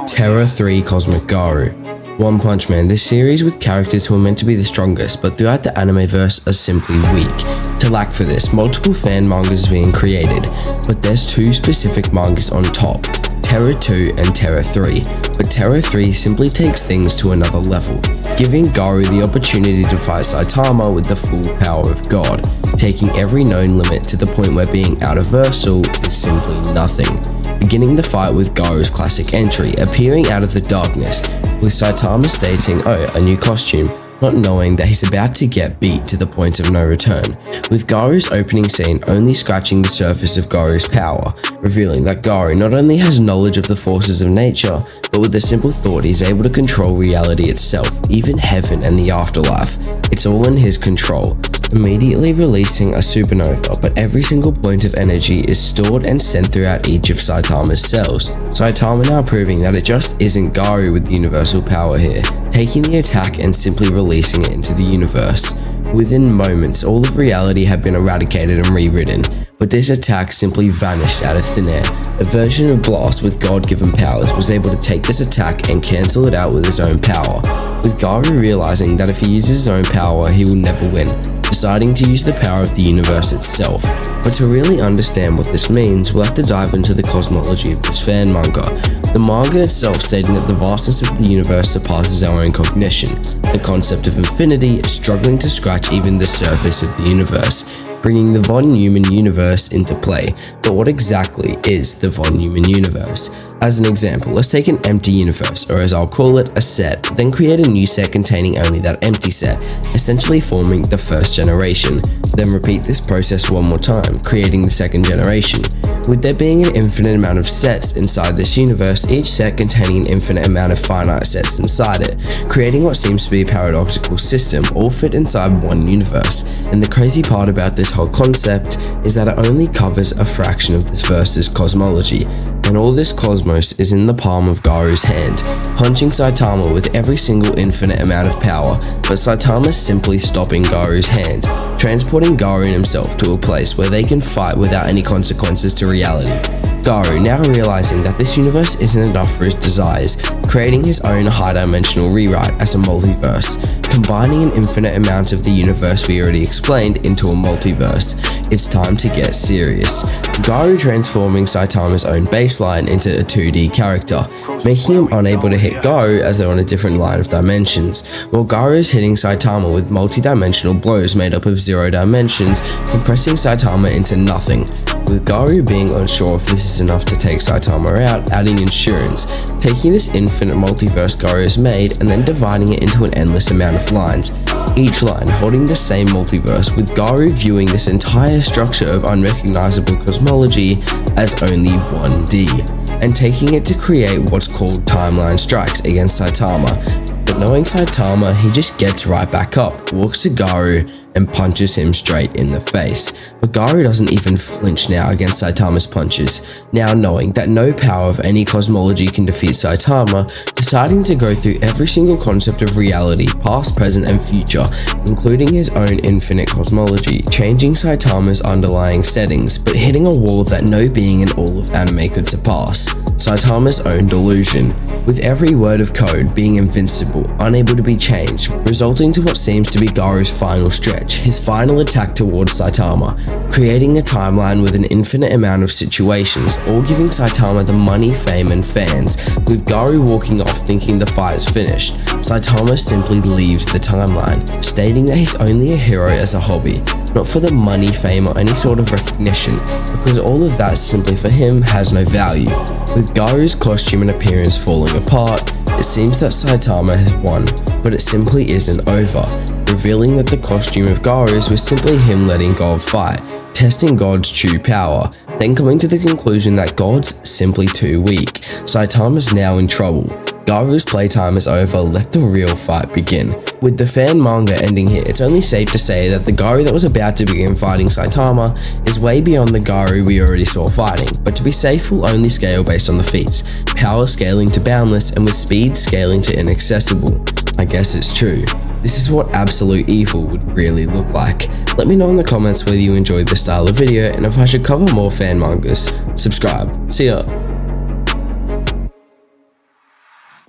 Terra 3 Cosmic Garou. One Punch Man, this series with characters who are meant to be the strongest, but throughout the animeverse are simply weak. To lack for this, multiple fan mangas are being created, but there's two specific mangas on top, Terra 2 and Terra 3, but Terra 3 simply takes things to another level, giving Garou the opportunity to fight Saitama with the full power of God, taking every known limit to the point where being out-of-versal is simply nothing. Beginning the fight with Garou's classic entry, appearing out of the darkness, with Saitama stating, "Oh, a new costume," not knowing that he's about to get beat to the point of no return, with Garou's opening scene only scratching the surface of Garou's power, revealing that Garou not only has knowledge of the forces of nature, but with a simple thought he's able to control reality itself, even heaven and the afterlife. It's all in his control. Immediately releasing a supernova, but every single point of energy is stored and sent throughout each of Saitama's cells. Saitama now proving that it just isn't Garou with the universal power here, taking the attack and simply releasing it into the universe. Within moments, all of reality had been eradicated and rewritten, but this attack simply vanished out of thin air. A version of Blast with God-given powers was able to take this attack and cancel it out with his own power, with Garou realizing that if he uses his own power, he will never win, deciding to use the power of the universe itself. But to really understand what this means, we'll have to dive into the cosmology of this fan manga. The manga itself stating that the vastness of the universe surpasses our own cognition, the concept of infinity struggling to scratch even the surface of the universe, bringing the Von Neumann universe into play. But what exactly is the Von Neumann universe? As an example, let's take an empty universe, or as I'll call it, a set, then create a new set containing only that empty set, essentially forming the first generation. Then repeat this process one more time, creating the second generation. With there being an infinite amount of sets inside this universe, each set containing an infinite amount of finite sets inside it, creating what seems to be a paradoxical system, all fit inside one universe. And the crazy part about this whole concept is that it only covers a fraction of this verse's cosmology, and all this cosmos is in the palm of Garou's hand, punching Saitama with every single infinite amount of power, but Saitama simply stopping Garou's hand, transporting Garou himself to a place where they can fight without any consequences to reality. Garou, now realizing that this universe isn't enough for his desires, creating his own high-dimensional rewrite as a multiverse, combining an infinite amount of the universe we already explained into a multiverse. It's time to get serious. Garou transforming Saitama's own baseline into a 2D character, making him unable to hit Garou as they're on a different line of dimensions, while Garou is hitting Saitama with multi-dimensional blows made up of 0 dimensions, compressing Saitama into nothing, with Garou being unsure if this is enough to take Saitama out, adding insurance, taking this infinite multiverse Garou has made and then dividing it into an endless amount of lines, each line holding the same multiverse, with Garou viewing this entire structure of unrecognizable cosmology as only 1D, and taking it to create what's called timeline strikes against Saitama. But knowing Saitama, he just gets right back up, walks to Garou, and punches him straight in the face. But Garou doesn't even flinch now against Saitama's punches, now knowing that no power of any cosmology can defeat Saitama, deciding to go through every single concept of reality, past, present, and future, including his own infinite cosmology, changing Saitama's underlying settings, but hitting a wall that no being in all of anime could surpass. Saitama's own delusion, with every word of code being invincible, unable to be changed, resulting to what seems to be Garou's final stretch, his final attack towards Saitama, creating a timeline with an infinite amount of situations, all giving Saitama the money, fame, and fans, with Garou walking off thinking the fight is finished. Saitama simply leaves the timeline, stating that he's only a hero as a hobby, not for the money, fame, or any sort of recognition, because all of that simply for him has no value. With Garou's costume and appearance falling apart, it seems that Saitama has won, but it simply isn't over, revealing that the costume of Garou's was simply him letting God fight, testing God's true power, then coming to the conclusion that God's simply too weak. Saitama's now in trouble. Garou's playtime is over, let the real fight begin. With the fan manga ending here, it's only safe to say that the Garou that was about to begin fighting Saitama is way beyond the Garou we already saw fighting, but to be safe we'll only scale based on the feats, power scaling to boundless and with speed scaling to inaccessible. I guess it's true. This is what absolute evil would really look like. Let me know in the comments whether you enjoyed this style of video and if I should cover more fan mangas. Subscribe. See ya.